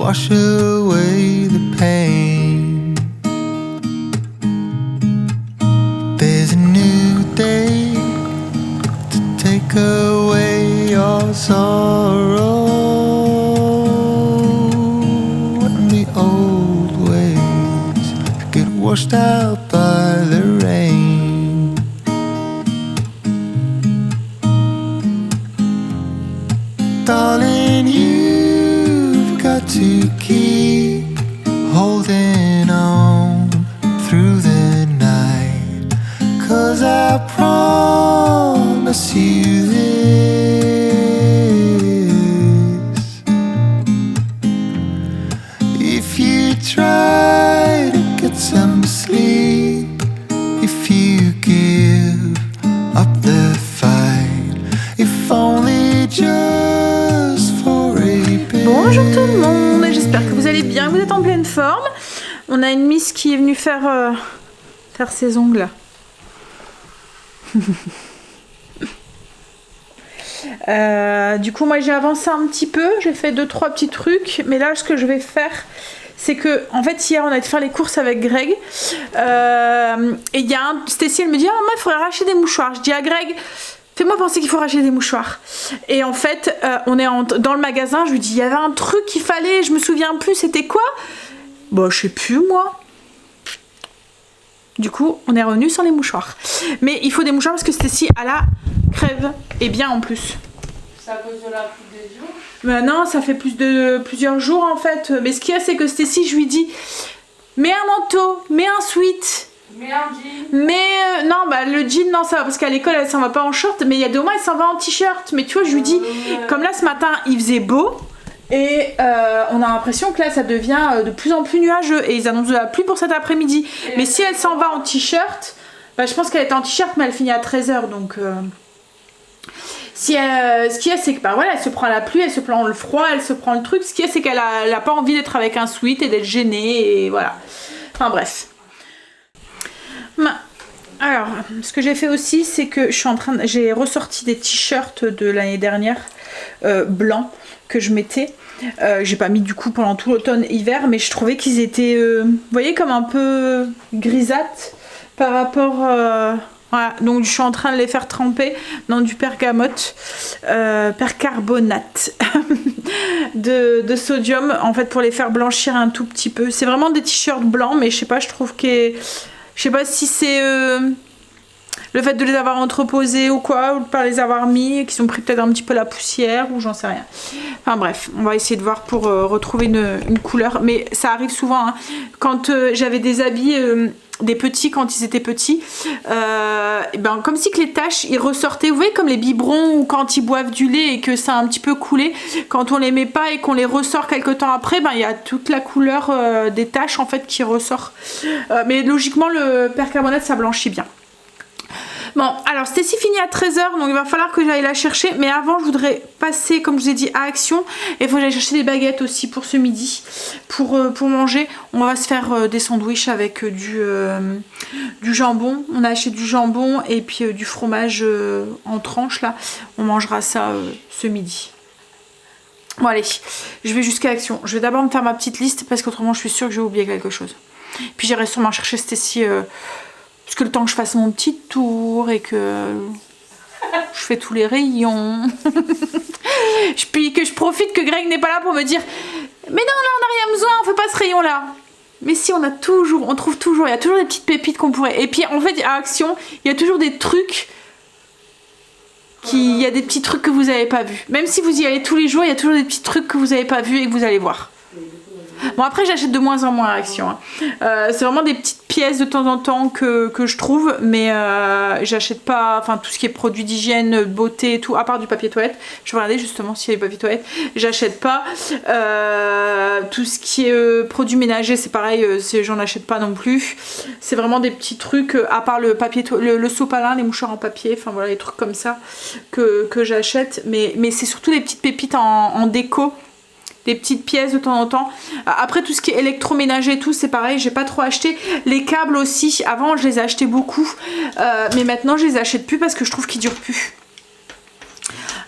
wash away the pain. There's a new day to take away your sorrow, and the old ways get washed out by the rain. Darling, you've got to keep holding on through the night, 'cause I promise you this: if you try to get some sleep, if you give up the fight, if only just for a bit. Bonjour tout le monde, j'espère que vous allez bien, vous êtes en pleine forme. On a une Miss qui est venue faire ses ongles. Du coup moi j'ai avancé un petit peu, j'ai fait 2-3 petits trucs, mais là ce que je vais faire, c'est que en fait hier on a été faire les courses avec Greg et il y a Stacy, elle me dit: ah maman, il faudrait racheter des mouchoirs. Je dis à Greg: fais-moi penser qu'il faut racheter des mouchoirs. Et en fait on est dans le magasin, je lui dis il y avait un truc qu'il fallait, je me souviens plus, c'était quoi? Bon, je sais plus moi. Du coup on est revenu sur les mouchoirs, mais il faut des mouchoirs parce que Stacy à la crève, et bien en plus. C'est à cause de la pluie des jours? Ben non, ça fait plusieurs jours en fait. Mais ce qu'il y a, c'est que Stacy, je lui dis: mets un manteau, mets un sweat. Mais un jean. Mais non, bah le jean, non, ça va, parce qu'à l'école, elle s'en va pas en short. Mais il y a 2 mois, elle s'en va en t-shirt. Mais tu vois, je lui dis, comme là ce matin, il faisait beau. Et on a l'impression que là, ça devient de plus en plus nuageux. Et ils annoncent de la pluie pour cet après-midi. Mais si elle s'en va en t-shirt, bah, je pense qu'elle était en t-shirt, mais elle finit à 13h. Donc. Ce qu'il y a, c'est que bah, voilà, elle se prend la pluie, elle se prend le froid, elle se prend le truc. Ce qu'il y a, c'est qu'elle a pas envie d'être avec un sweat et d'être gênée, et voilà. Enfin bref. Alors, ce que j'ai fait aussi, c'est que j'ai ressorti des t-shirts de l'année dernière, blancs, que je mettais. J'ai pas mis du coup pendant tout l'automne-hiver, mais je trouvais qu'ils étaient, vous voyez, comme un peu grisâtres par rapport... Voilà, donc je suis en train de les faire tremper dans du percarbonate de sodium, en fait, pour les faire blanchir un tout petit peu. C'est vraiment des t-shirts blancs, mais je sais pas, je trouve que... Je sais pas si c'est le fait de les avoir entreposés ou quoi, ou de pas les avoir mis, qui ont pris peut-être un petit peu la poussière, ou j'en sais rien. Enfin bref, on va essayer de voir pour retrouver une couleur. Mais ça arrive souvent, hein. Quand j'avais des habits... des petits quand ils étaient petits, ben, comme si que les taches ils ressortaient, vous voyez, comme les biberons ou quand ils boivent du lait et que ça a un petit peu coulé, quand on les met pas et qu'on les ressort quelques temps après, ben il y a toute la couleur des taches en fait qui ressort, mais logiquement le percarbonate ça blanchit bien. Bon, alors Stacy finit à 13h, donc il va falloir que j'aille la chercher. Mais avant, je voudrais passer, comme je vous ai dit, à Action. Et il faut que j'aille chercher des baguettes aussi pour ce midi, pour manger. On va se faire des sandwichs avec du jambon. On a acheté du jambon et puis du fromage en tranches, là. On mangera ça ce midi. Bon, allez, je vais jusqu'à Action. Je vais d'abord me faire ma petite liste, parce qu'autrement, je suis sûre que j'ai oublié quelque chose. Puis j'irai sûrement chercher Stacy... parce que le temps que je fasse mon petit tour et que je fais tous les rayons, puis que je profite que Greg n'est pas là pour me dire: mais non, là on n'a rien besoin, on fait pas ce rayon là. Mais si, on trouve toujours, il y a toujours des petites pépites qu'on pourrait. Et puis en fait à Action, il y a toujours des trucs il y a des petits trucs que vous n'avez pas vus. Même si vous y allez tous les jours, il y a toujours des petits trucs que vous n'avez pas vus et que vous allez voir. Bon, après j'achète de moins en moins à Action, hein. C'est vraiment des petites pièces de temps en temps que je trouve, mais j'achète pas, enfin tout ce qui est produits d'hygiène, beauté et tout, à part du papier toilette. Je vais regarder justement s'il y a du papier toilette. J'achète pas. Tout ce qui est produits ménagers, c'est pareil, j'en achète pas non plus. C'est vraiment des petits trucs, à part le papier, le sopalin, les mouchoirs en papier, enfin voilà, les trucs comme ça que j'achète. Mais c'est surtout des petites pépites en déco. Des petites pièces de temps en temps. Après tout ce qui est électroménager et tout, c'est pareil, j'ai pas trop acheté. Les câbles aussi, avant je les achetais beaucoup, mais maintenant je les achète plus parce que je trouve qu'ils durent plus.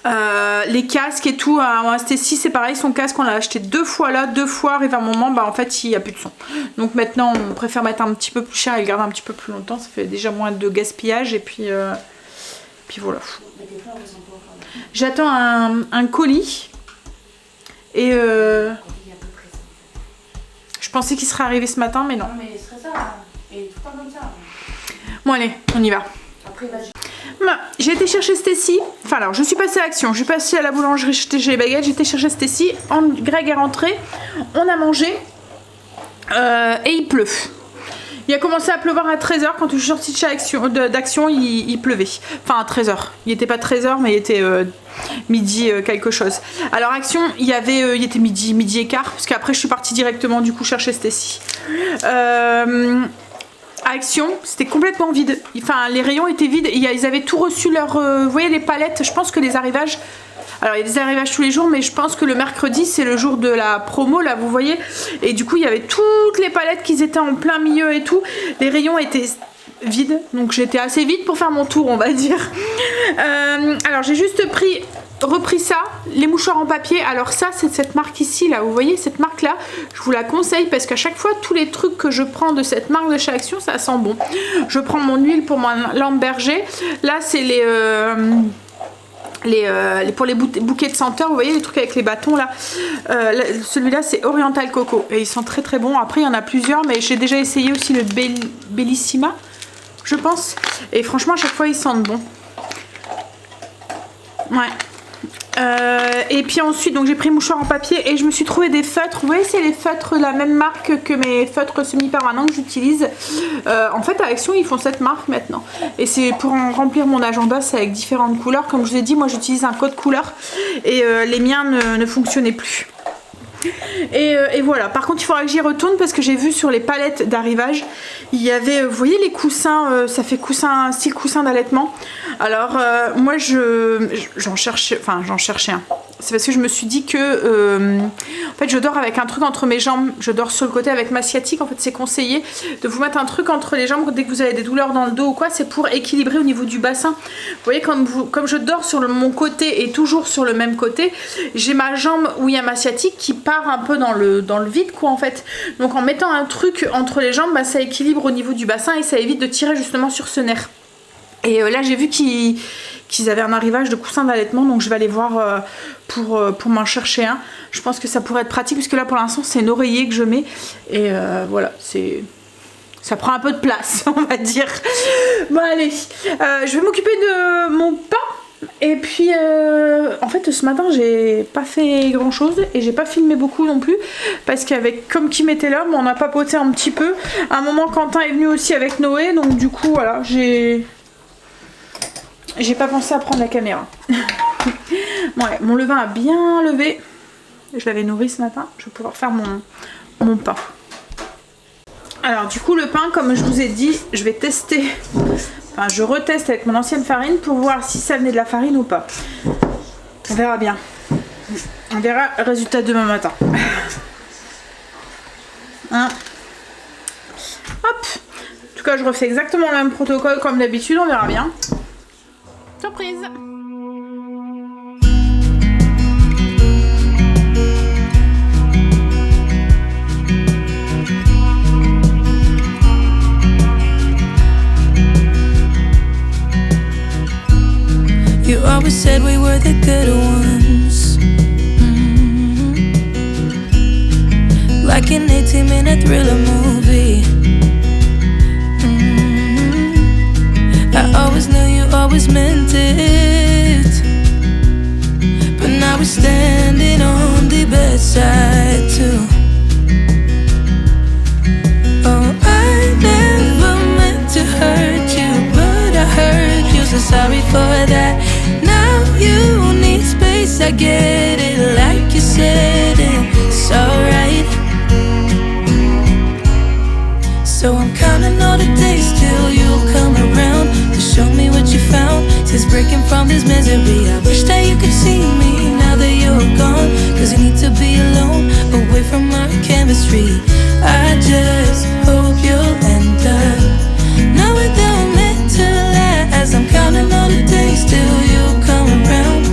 Les casques et tout, Stécie c'est pareil, son casque on l'a acheté 2 fois là, 2 fois, arrive un moment, bah en fait il n'y a plus de son. Donc maintenant on préfère mettre un petit peu plus cher et le garder un petit peu plus longtemps, ça fait déjà moins de gaspillage et puis voilà. J'attends un colis et je pensais qu'il serait arrivé ce matin mais non. Non mais ce serait ça, et tout pas comme ça. Bon allez, on y va. Après il va... J'ai été chercher Stécie, enfin alors je suis passée à Action, je suis passée à la boulangerie, j'étais chez les baguettes, j'ai été chercher Stécie, Greg est rentré, on a mangé et il pleut. Il a commencé à pleuvoir à 13h quand je suis sortie de chez d'Action, il pleuvait. Enfin à 13h, il n'était pas 13h mais il était midi quelque chose. Alors Action, il était midi et quart, parce qu'après je suis partie directement du coup chercher Stécie. Action, c'était complètement vide. Enfin, les rayons étaient vides. Ils avaient tout reçu leur... vous voyez les palettes, je pense que les arrivages... Alors, il y a des arrivages tous les jours, mais je pense que le mercredi, c'est le jour de la promo, là, vous voyez. Et du coup, il y avait toutes les palettes qui étaient en plein milieu et tout. Les rayons étaient vides, donc j'étais assez vite pour faire mon tour, on va dire. Alors, j'ai juste repris ça, les mouchoirs en papier. Alors ça c'est de cette marque ici là, vous voyez cette marque là, je vous la conseille parce qu'à chaque fois tous les trucs que je prends de cette marque de chez Action ça sent bon. Je prends mon huile pour mon lampe berger, là c'est pour les bouquets de senteurs, vous voyez les trucs avec les bâtons là, celui-là c'est Oriental Coco et ils sont très très bons. Après il y en a plusieurs mais j'ai déjà essayé aussi le Bellissima je pense et franchement à chaque fois ils sentent bon. Ouais. Et puis ensuite donc j'ai pris mouchoir en papier et je me suis trouvé des feutres. Vous voyez c'est les feutres de la même marque que mes feutres semi-permanents que j'utilise. En fait à Action ils font cette marque maintenant. Et c'est pour en remplir mon agenda, c'est avec différentes couleurs. Comme je vous ai dit moi j'utilise un code couleur et les miens ne fonctionnaient plus. Et voilà, par contre il faudra que j'y retourne parce que j'ai vu sur les palettes d'arrivage il y avait, vous voyez les coussins, ça fait style coussin d'allaitement. Alors moi j'en cherchais un. C'est parce que je me suis dit que en fait je dors avec un truc entre mes jambes, je dors sur le côté avec ma sciatique. En fait c'est conseillé de vous mettre un truc entre les jambes dès que vous avez des douleurs dans le dos ou quoi, c'est pour équilibrer au niveau du bassin. Vous voyez comme je dors sur mon côté et toujours sur le même côté, j'ai ma jambe où il y a ma sciatique qui part un peu dans le vide quoi en fait. Donc en mettant un truc entre les jambes, bah, ça équilibre au niveau du bassin et ça évite de tirer justement sur ce nerf. Et là j'ai vu qu'ils avaient un arrivage de coussin d'allaitement, donc je vais aller voir pour m'en chercher un. Je pense que ça pourrait être pratique puisque là pour l'instant c'est un oreiller que je mets et voilà, ça prend un peu de place on va dire. Bon allez, je vais m'occuper de mon pain. Et puis en fait ce matin j'ai pas fait grand chose et j'ai pas filmé beaucoup non plus parce qu'avec comme Kim était là, on a papoté un petit peu. À un moment Quentin est venu aussi avec Noé, donc du coup voilà, j'ai pas pensé à prendre la caméra. Ouais, mon levain a bien levé, je l'avais nourri ce matin, je vais pouvoir faire mon pain. Alors du coup le pain, comme je vous ai dit, je vais tester. Enfin, je reteste avec mon ancienne farine pour voir si ça venait de la farine ou pas. On verra bien. On verra le résultat demain matin. Hein. Hop. En tout cas, je refais exactement le même protocole comme d'habitude. On verra bien. Surprise. You always said we were the good ones. Like an 18-minute thriller movie. I always knew you always meant it. But now we're standing on the bedside too. Oh, I never meant to hurt you, but I hurt you, so sorry for that. Now you need space, I get it, like you said, it's alright. So I'm counting all the days till you'll come around to show me what you found. Since breaking from this misery, I wish that you could see me now that you're gone. Cause you need to be alone, away from our chemistry. I just hope you'll end up knowing that we're meant to last. I'm counting all the days till you come around.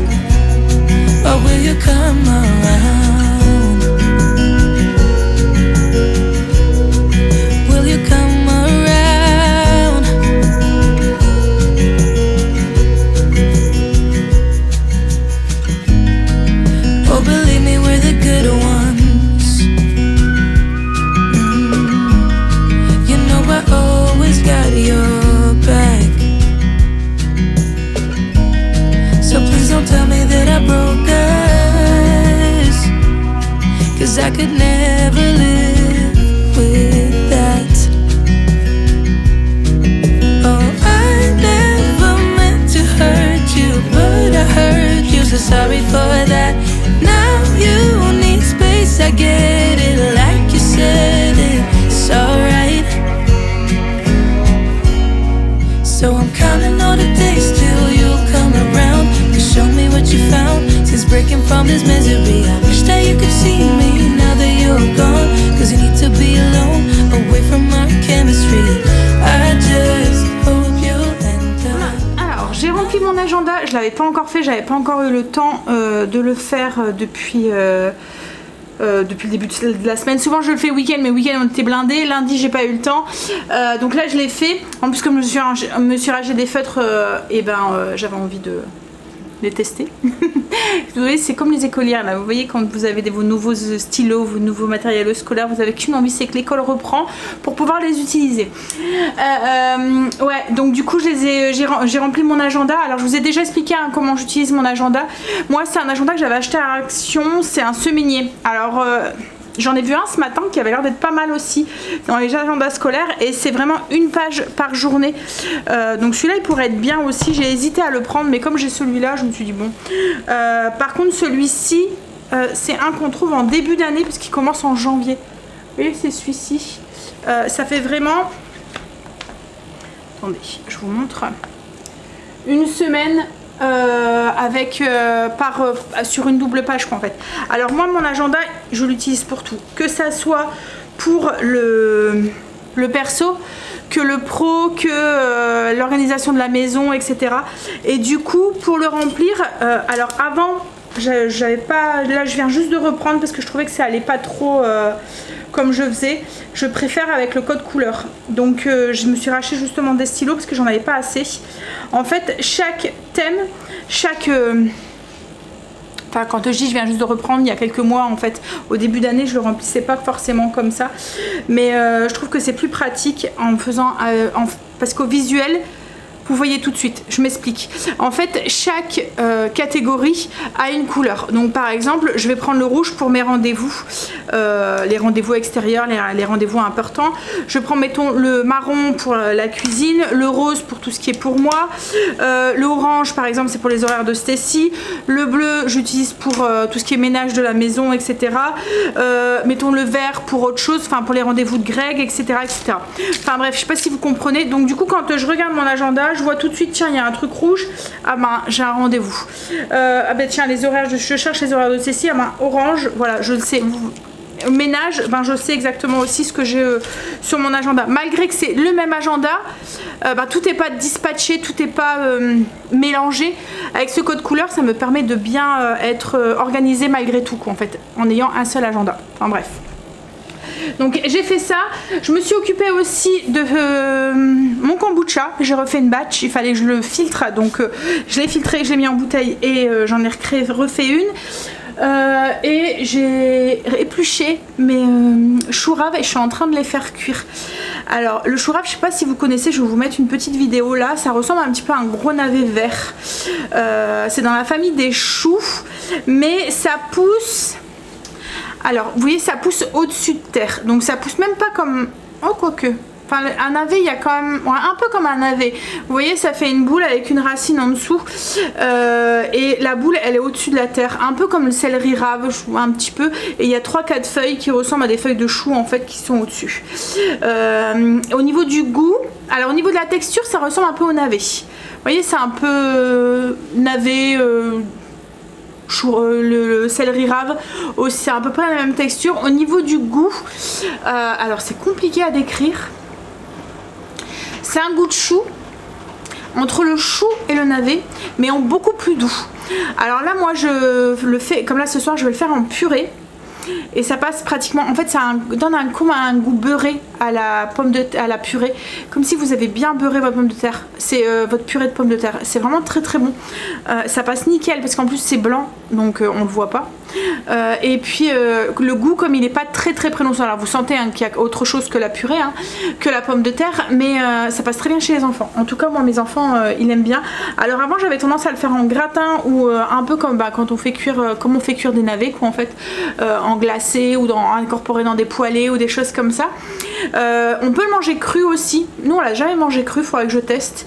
tell me that I broke us, 'cause I could never live with that. Oh, I never meant to hurt you, but I hurt you, so sorry for that. Now you need space, I get it, like you said, it's alright. So I'm counting all the days till you'll come around to show me what you found. Since breaking from this misery, I wish that you could see me now that you're gone, 'cause you need to be alone, away from our chemistry. I just hope you'll end up. Alors j'ai rempli mon agenda, je l'avais pas encore fait, j'avais pas encore eu le temps de le faire depuis le début de la semaine. Souvent je le fais week-end, mais week-end on était blindés. Lundi j'ai pas eu le temps, donc là je l'ai fait. En plus comme je me suis rangé des feutres, j'avais envie de les tester. Vous voyez, c'est comme les écolières là, vous voyez, quand vous avez vos nouveaux stylos, vos nouveaux matériels scolaires, vous avez qu'une envie, c'est que l'école reprend pour pouvoir les utiliser. Ouais, donc du coup j'ai rempli mon agenda. Alors je vous ai déjà expliqué comment j'utilise mon agenda. Moi c'est un agenda que j'avais acheté à Action, c'est un semainier. Alors j'en ai vu un ce matin qui avait l'air d'être pas mal aussi dans les agendas scolaires, et c'est vraiment une page par journée. Donc celui-là il pourrait être bien aussi. J'ai hésité à le prendre, mais comme j'ai celui-là, je me suis dit bon. Par contre celui-ci, c'est un qu'on trouve en début d'année parce qu'il commence en janvier. Vous voyez, c'est celui-ci. Ça fait vraiment... Attendez, je vous montre. Une semaine... sur une double page quoi, en fait. Alors moi mon agenda je l'utilise pour tout, que ça soit pour le perso, que le pro, que l'organisation de la maison, etc. Et du coup pour le remplir, alors avant j'avais pas, là je viens juste de reprendre parce que je trouvais que ça allait pas trop comme je faisais. Je préfère avec le code couleur, donc je me suis racheté justement des stylos parce que j'en avais pas assez. En fait chaque thème, enfin quand je dis je viens juste de reprendre, il y a quelques mois en fait, au début d'année je le remplissais pas forcément comme ça, mais je trouve que c'est plus pratique en faisant parce qu'au visuel vous voyez tout de suite, je m'explique. En fait, chaque catégorie a une couleur. Donc par exemple, je vais prendre le rouge pour mes rendez-vous, les rendez-vous extérieurs, les rendez-vous importants. Je prends, mettons, le marron pour la cuisine, le rose pour tout ce qui est pour moi, le orange par exemple, c'est pour les horaires de Stacy, le bleu, j'utilise pour tout ce qui est ménage de la maison, etc. Mettons le vert pour autre chose, enfin pour les rendez-vous de Greg, etc., etc. Enfin bref, je sais pas si vous comprenez. Donc du coup, quand je regarde mon agenda, je vois tout de suite, tiens, il y a un truc rouge, ah ben j'ai un rendez-vous. Ah ben tiens, les horaires, je cherche les horaires de Cécile, ah ben orange, voilà, je le sais. Ménage, ben je sais exactement aussi ce que j'ai sur mon agenda. Malgré que c'est le même agenda, ben, tout n'est pas dispatché, tout n'est pas mélangé. Avec ce code couleur, ça me permet de bien être organisé malgré tout, quoi, en fait, en ayant un seul agenda. Enfin bref. Donc j'ai fait ça, je me suis occupée aussi de mon kombucha, j'ai refait une batch, il fallait que je le filtre, donc je l'ai filtré, je l'ai mis en bouteille et j'en ai refait une. Et j'ai épluché mes choux raves et je suis en train de les faire cuire. Alors le chou rave, je sais pas si vous connaissez, je vais vous mettre une petite vidéo là, ça ressemble un petit peu à un gros navet vert. C'est dans la famille des choux, mais ça pousse... Alors, vous voyez, ça pousse au-dessus de terre. Donc, ça pousse même pas comme... Oh, quoique. Enfin, un navet, il y a quand même... Ouais, un peu comme un navet. Vous voyez, ça fait une boule avec une racine en dessous. Et la boule, elle est au-dessus de la terre. Un peu comme le céleri rave, je vois un petit peu. Et il y a 3-4 feuilles qui ressemblent à des feuilles de chou, en fait, qui sont au-dessus. Au niveau du goût... Alors, au niveau de la texture, ça ressemble un peu au navet. Vous voyez, c'est un peu navet... le céleri rave aussi, c'est à peu près la même texture. Au niveau du goût, alors c'est compliqué à décrire, c'est un goût de chou entre le chou et le navet, mais en beaucoup plus doux. Alors là moi je le fais comme là ce soir, je vais le faire en purée et ça passe pratiquement, en fait ça donne un goût beurré à la à la purée, comme si vous avez bien beurré votre pomme de terre. C'est votre purée de pommes de terre, c'est vraiment très très bon. Ça passe nickel parce qu'en plus c'est blanc, donc on le voit pas. Et puis le goût, comme il n'est pas très prononçant, alors vous sentez hein, qu'il y a autre chose que la purée, hein, que la pomme de terre, mais ça passe très bien chez les enfants. En tout cas moi mes enfants ils aiment bien. Alors avant j'avais tendance à le faire en gratin ou un peu comme quand on fait cuire, comme on fait cuire des navets quoi en fait, en glacé ou incorporé dans des poêlés ou des choses comme ça. On peut le manger cru aussi. Nous on l'a jamais mangé cru, faudrait que je teste.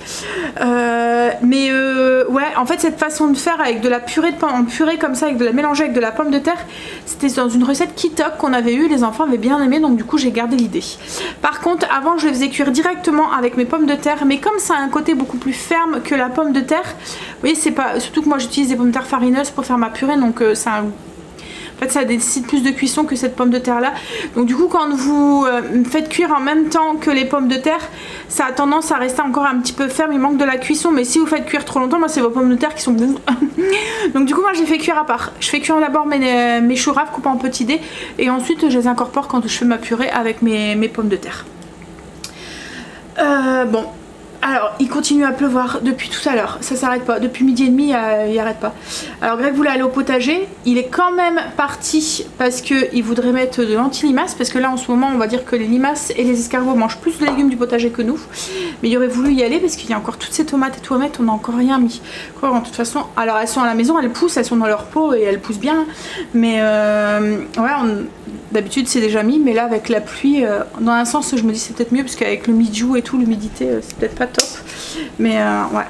Mais ouais, en fait cette façon de faire avec de la purée de pain en purée comme ça, avec de la mélanger avec de la pomme de terre, c'était dans une recette Kitok qu'on avait eue, les enfants avaient bien aimé, donc du coup j'ai gardé l'idée. Par contre avant je les faisais cuire directement avec mes pommes de terre, mais comme ça a un côté beaucoup plus ferme que la pomme de terre, vous voyez c'est pas, surtout que moi j'utilise des pommes de terre farineuses pour faire ma purée, donc ça en fait ça nécessite plus de cuisson que cette pomme de terre là. Donc du coup quand vous faites cuire en même temps que les pommes de terre, ça a tendance à rester encore un petit peu ferme, il manque de la cuisson. Mais si vous faites cuire trop longtemps, moi c'est vos pommes de terre qui sont donc du coup moi je les fais cuire à part. Je fais cuire d'abord mes choux raves coupés en petits dés, et ensuite je les incorpore quand je fais ma purée avec mes pommes de terre. Bon, alors il continue à pleuvoir depuis tout à l'heure, ça s'arrête pas, depuis midi et demi il arrête pas. Alors Greg voulait aller au potager, il est quand même parti parce qu'il voudrait mettre de l'anti-limaces, parce que là en ce moment on va dire que les limaces et les escargots mangent plus de légumes du potager que nous, mais il aurait voulu y aller parce qu'il y a encore toutes ces tomates et tout à mettre, on n'a encore rien mis. Quoi, de toute façon, alors elles sont à la maison, elles poussent, elles sont dans leur pot et elles poussent bien, mais ouais, d'habitude c'est déjà mis, mais là avec la pluie, dans un sens je me dis c'est peut-être mieux parce qu'avec le midjou et tout, l'humidité c'est peut-être pas top, mais ouais.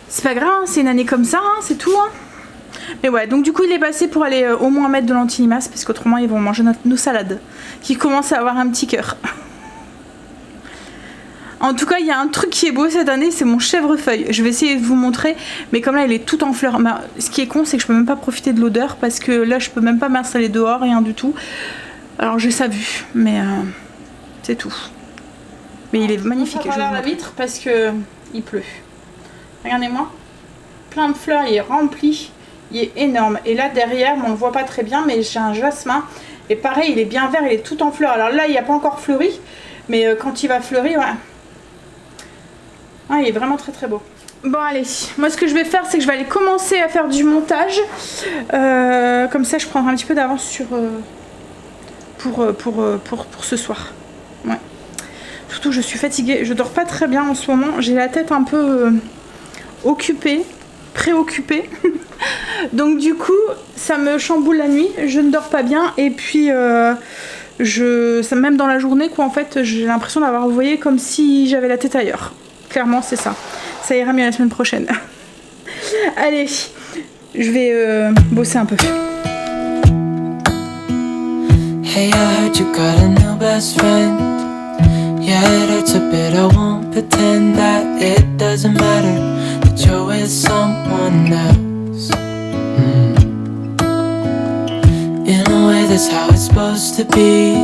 C'est pas grave, hein, c'est une année comme ça, hein, c'est tout. Hein. Mais ouais, donc du coup il est passé pour aller au moins mettre de l'anti-limaces, parce qu'autrement ils vont manger nos salades, qui commencent à avoir un petit cœur. En tout cas, il y a un truc qui est beau cette année, c'est mon chèvrefeuille. Je vais essayer de vous montrer, mais comme là il est tout en fleurs. Mais ce qui est con, c'est que je peux même pas profiter de l'odeur, parce que là je peux même pas m'installer dehors, rien du tout. Alors j'ai ça vu, mais c'est tout. Mais il est magnifique. Je vais la vitre parce que il pleut. Regardez-moi, plein de fleurs, il est rempli, il est énorme. Et là derrière, on le voit pas très bien, mais j'ai un jasmin. Et pareil, il est bien vert, il est tout en fleurs. Alors là, il n'y a pas encore fleuri, mais quand il va fleurir, ouais. Ah, il est vraiment très beau. Bon allez, moi ce que je vais faire, c'est que je vais aller commencer à faire du montage. Comme ça, je prendrai un petit peu d'avance sur pour ce soir. Ouais. Surtout, je suis fatiguée, je dors pas très bien en ce moment. J'ai la tête un peu occupée, préoccupée. Donc du coup, ça me chamboule la nuit. Je ne dors pas bien et puis même dans la journée, quoi, en fait, j'ai l'impression d'avoir, vous voyez, comme si j'avais la tête ailleurs. Clairement, c'est ça. Ça ira mieux la semaine prochaine. Allez, je vais bosser un peu. Hey, I heard you got a new best friend. Yeah, it hurts a bit, I won't pretend that it doesn't matter that you're with someone else. In a way, that's how it's supposed to be.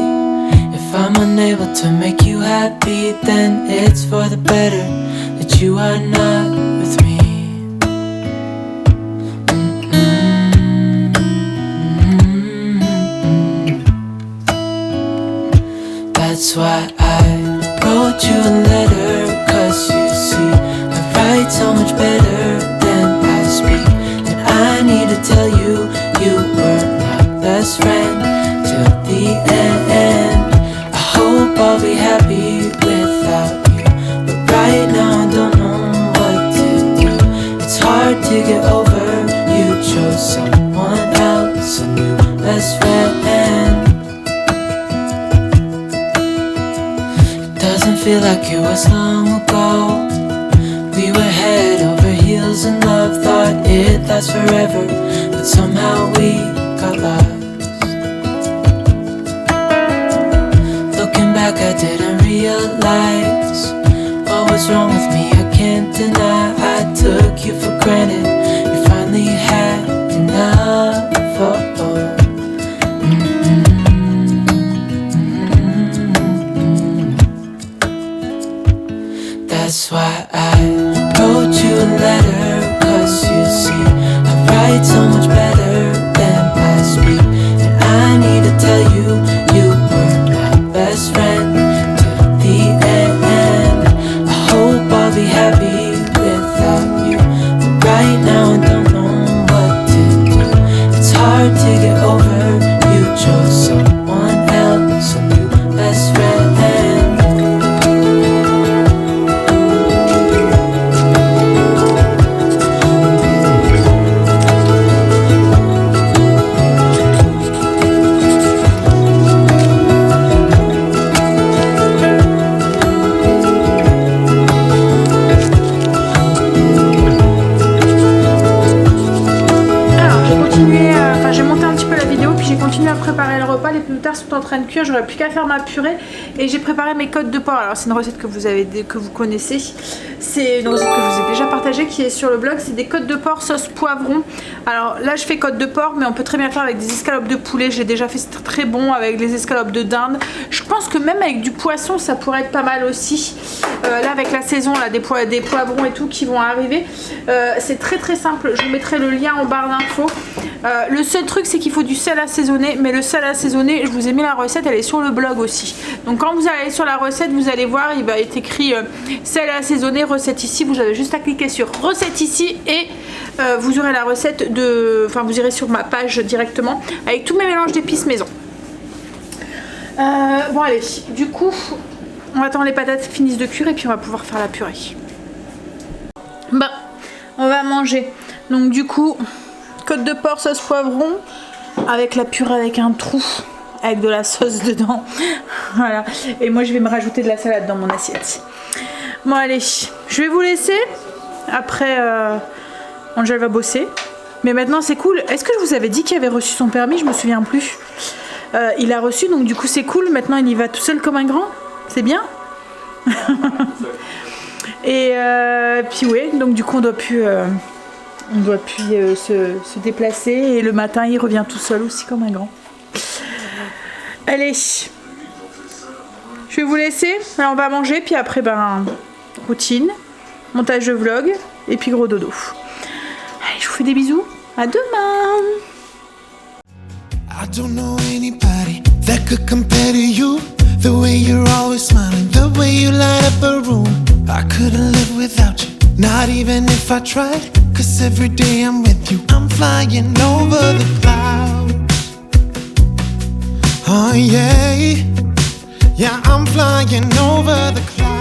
If I'm unable to make you happy, then it's for the better that you are not with me. That's why I wrote you a letter, 'cause you see, I write so much better than I speak. And I need to tell you, you were my best friend till the end. I hope I'll be happy without you, but right now I don't know what to do. It's hard to get over, you chose someone else, a new best friend. Doesn't feel like it was long ago. We were head over heels in love, thought it'd last forever, but somehow we got lost. Looking back, I didn't realize what was wrong with me. I can't deny I took you for granted. You finally had enough. That's why I wrote you a letter, 'cause you see, I write so much better than I speak. And I need to tell you, you were my best friend till the end. I hope I'll be happy without you, but right now les pommes de terre sont en train de cuire, j'aurais plus qu'à faire ma purée et j'ai préparé mes côtes de porc. Alors c'est une recette que vous connaissez, c'est une recette que je vous ai déjà partagée qui est sur le blog, c'est des côtes de porc sauce poivron. Alors là je fais côtes de porc mais on peut très bien faire avec des escalopes de poulet, j'ai déjà fait, c'est très bon avec les escalopes de dinde. Je pense que même avec du poisson ça pourrait être pas mal aussi. Là avec la saison là, des poivrons et tout qui vont arriver, c'est très simple, je vous mettrai le lien en barre d'infos. Le seul truc c'est qu'il faut du sel assaisonné, mais le sel assaisonné je vous ai mis la recette, elle est sur le blog aussi, donc quand vous allez sur la recette vous allez voir il va être écrit sel assaisonné recette ici, vous avez juste à cliquer sur recette ici et vous aurez la recette enfin vous irez sur ma page directement avec tous mes mélanges d'épices maison. Bon allez, du coup on attend les patates finissent de cuire et puis on va pouvoir faire la purée. Bah on va manger, donc du coup côte de porc sauce poivron avec la purée avec un trou avec de la sauce dedans. Voilà, et moi je vais me rajouter de la salade dans mon assiette. Bon allez, je vais vous laisser, après Angel va bosser, mais maintenant c'est cool. Est-ce que je vous avais dit qu'il avait reçu son permis? Je me souviens plus. Il a reçu, donc du coup c'est cool, maintenant il y va tout seul comme un grand, c'est bien. Et puis ouais, donc du coup on doit plus se déplacer et le matin il revient tout seul aussi comme un grand. Allez, je vais vous laisser, alors on va manger puis après routine, montage de vlog et puis gros dodo. Allez, je vous fais des bisous, à demain. I don't know anybody that could compare to you. The way you're always smiling, the way you light up a room. I couldn't live without you, not even if I tried. Cause every day I'm with you, I'm flying over the clouds. Oh yeah, yeah, I'm flying over the clouds.